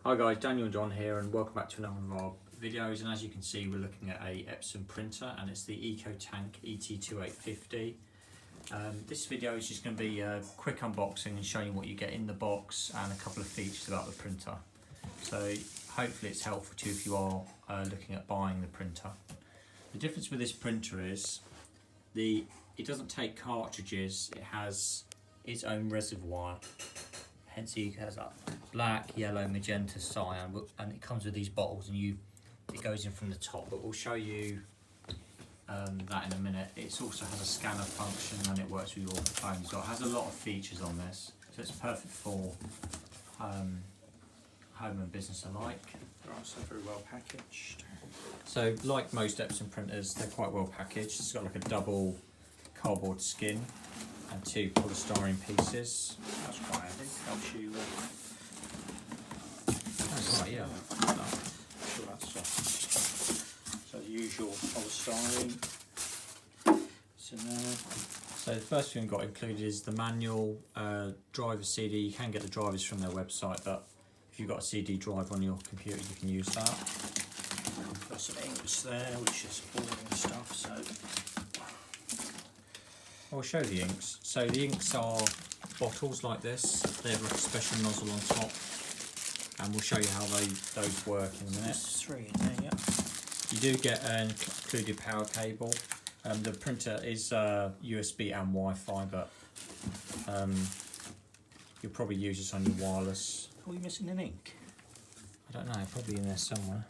Hi guys, Daniel and John here, and welcome back to another of our videos. And as you can see, we're looking at a EPSON printer, and it's the Ecotank ET-2850. This video is just going to be a quick unboxing and showing you what you get in the box and a couple of features about the printer. So hopefully it's helpful to you if you are looking at buying the printer. The difference with this printer is it doesn't take cartridges, it has its own reservoir. Hence it has like black, yellow, magenta, cyan, and it comes with these bottles, and it goes in from the top. But we'll show you that in a minute. It also has a scanner function, and it works with your phone. So it has a lot of features on this. So it's perfect for home and business alike. They're also very well packaged. So like most EPSON printers, they're quite well packaged. It's got like a double cardboard skin and two polystyrene pieces. That's quite handy. Helps you. That's right, yeah. I'm sure that's so the usual polystyrene. It's in there. So the first thing we've got included is the manual driver CD. You can get the drivers from their website, but if you've got a CD drive on your computer, you can use that. Got some inks there, which is boring stuff. So I'll show the inks. So the inks are bottles like this. They have like a special nozzle on top, and we'll show you how those work in a minute. there's three in there, yeah. You do get an included power cable. The printer is USB and Wi-Fi, but you'll probably use this on your wireless. Are we missing an ink? I don't know, probably in there somewhere.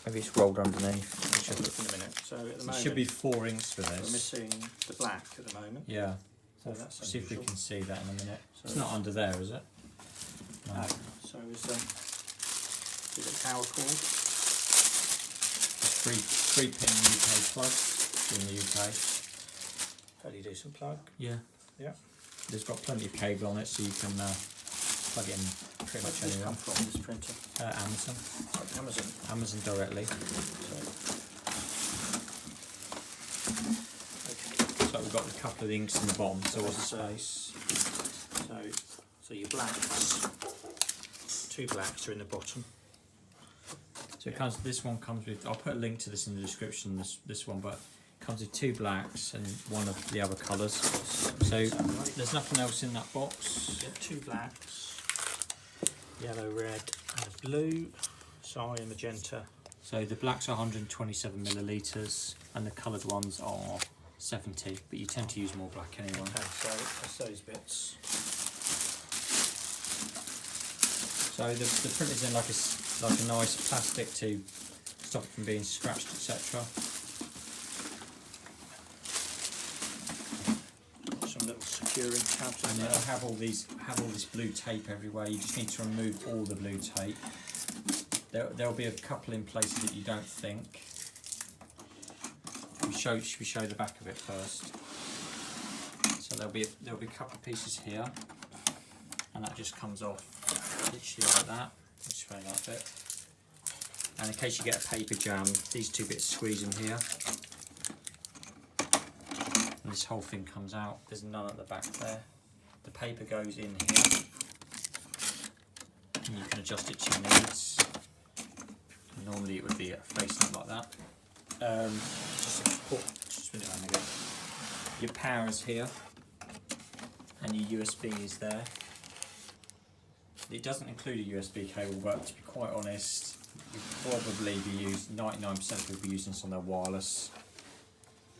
Maybe it's rolled underneath. I'll look in a minute. So at the There moment, should be 4 inks for we're this. missing the black at the moment. Yeah. So We'll that's see if we unusual. can see that in a minute. So It's not under there, is it? No. So is it power cord? It's 3-pin UK plug in the UK. Fairly decent plug. Yeah. Yeah. There's got plenty of cable on it, so you can plug it in pretty Where much did this anywhere. come from, this printer? Amazon. Oh, Amazon. Amazon directly. Okay. So we've got a couple of inks in the bottom, so what's the There's, space? So your blacks, 2 blacks are in the bottom. So it comes. This one comes with. I'll put a link to this in the description. This one, but it comes with 2 blacks and one of the other colours. So there's nothing else in that box. You get 2 blacks, yellow, red, and blue, cyan, magenta. So the blacks are 127 millilitres, and the coloured ones are 70. But you tend to use more black anyway. Okay, so that's those bits. So the printer's in like a nice plastic to stop it from being scratched, etc. Got some little securing tabs And in there. it'll have all this blue tape everywhere. You just need to remove all the blue tape. There'll be a couple in places that you don't think. Should we show the back of it first? So there'll be a couple of pieces here, and that just comes off literally like that. I'll just show you that bit. And in case you get a paper jam, these 2 bits squeeze in here, and this whole thing comes out. There's none at the back there. The paper goes in here, and you can adjust it to your needs. Normally it would be facing up like that. Just a minute, let me go. Your power is here, and your USB is there. It doesn't include a USB cable, but to be quite honest, you'll probably be using 99% of people be using this on their wireless.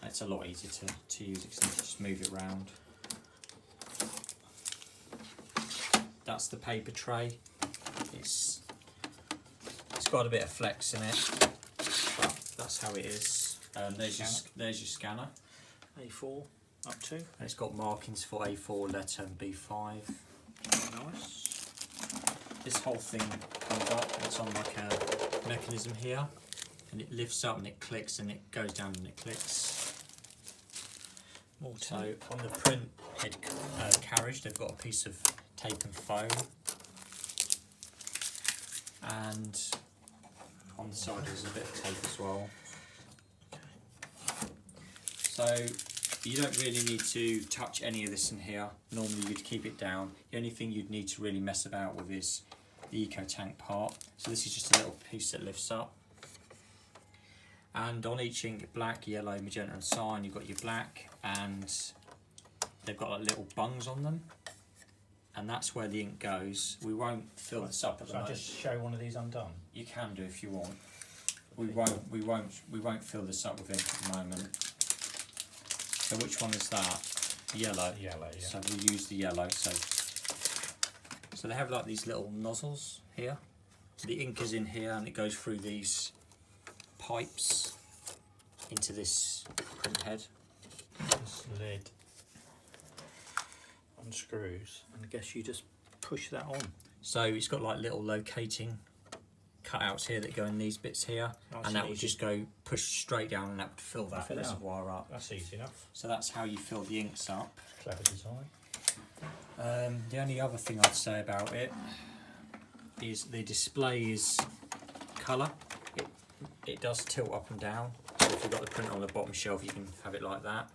It's a lot easier to use it because you just move it around. That's the paper tray. It's got a bit of flex in it, but that's how it is. There's your scanner. A4 up to. And it's got markings for A4, letter, and B5. Nice. This whole thing comes up, and it's on like a mechanism here, and it lifts up and it clicks, and it goes down and it clicks. More So tape. on the print head carriage, they've got a piece of tape and foam, and on the side there's a bit of tape as well. So You don't really need to touch any of this in here. Normally you'd keep it down. The only thing you'd need to really mess about with is the Ecotank part. So this is just a little piece that lifts up. And on each ink, black, yellow, magenta and cyan, you've got your black, and they've got like little bungs on them. And that's where the ink goes. We won't fill this up at the moment. I'll just show one of these undone. You can do if you want. We won't fill this up with ink at the moment. So which one is that? Yellow. Yellow, yeah. So we'll use the yellow. So they have like these little nozzles here. The ink is in here and it goes through these pipes into this print head. This lid unscrews, and I guess you just push that on. So it's got like little locating cutouts here that go in these bits here, Nice and that and would easy. just go push straight down and that would fill that Fill it up. reservoir up. That's easy enough. So that's how you fill the inks up. Clever design. The only other thing I'd say about it is the display is colour. It does tilt up and down. So if you've got the print on the bottom shelf, you can have it like that.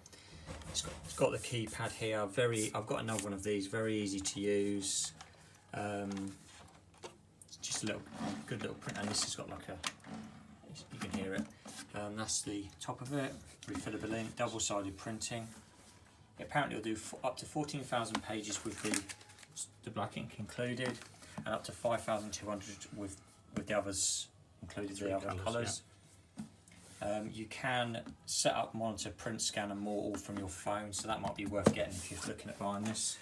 It's got the keypad here. I've got another one of these. Very easy to use. It's just a good little print, and this has got like you can hear it. That's the top of it. Refillable ink, double-sided printing. Apparently it'll do up to 14,000 pages with the black ink included, and up to 5,200 with the others included, the other colours. Yeah. You can set up, monitor, print, scan and more all from your phone, so that might be worth getting if you're looking at buying this.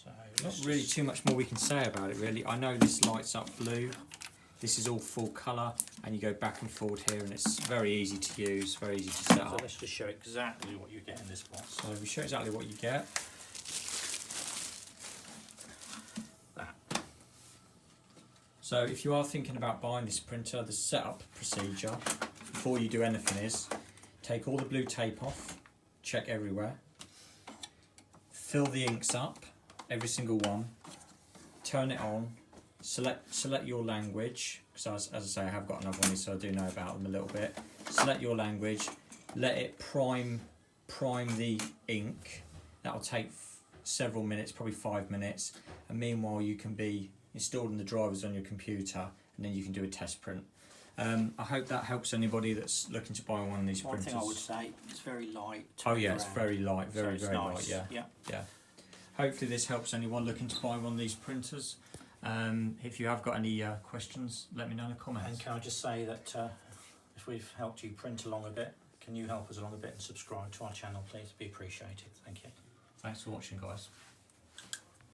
So Not really too much more we can say about it really. I know this lights up blue. This is all full colour, and you go back and forward here, and it's very easy to use, very easy to set So up. let's just show exactly what you get in this box. So we show exactly what you get. That. So if you are thinking about buying this printer, the setup procedure before you do anything is take all the blue tape off, check everywhere, fill the inks up, every single one, turn it on, select your language, because as I say I have got another one so I do know about them a little bit. Select your language, let it prime the ink. That'll take several minutes, probably 5 minutes, and meanwhile you can be installing the drivers on your computer, and then you can do a test print. I hope that helps anybody that's looking to buy one of these printers. One thing I would say, it's very light. Oh yeah, it's very light, very nice. light, yeah. Yeah. Hopefully this helps anyone looking to buy one of these printers. If you have got any questions, let me know in the comments. And can I just say that if we've helped you print along a bit, can you help us along a bit and subscribe to our channel, please? It'd be appreciated. Thank you. Thanks for watching, guys.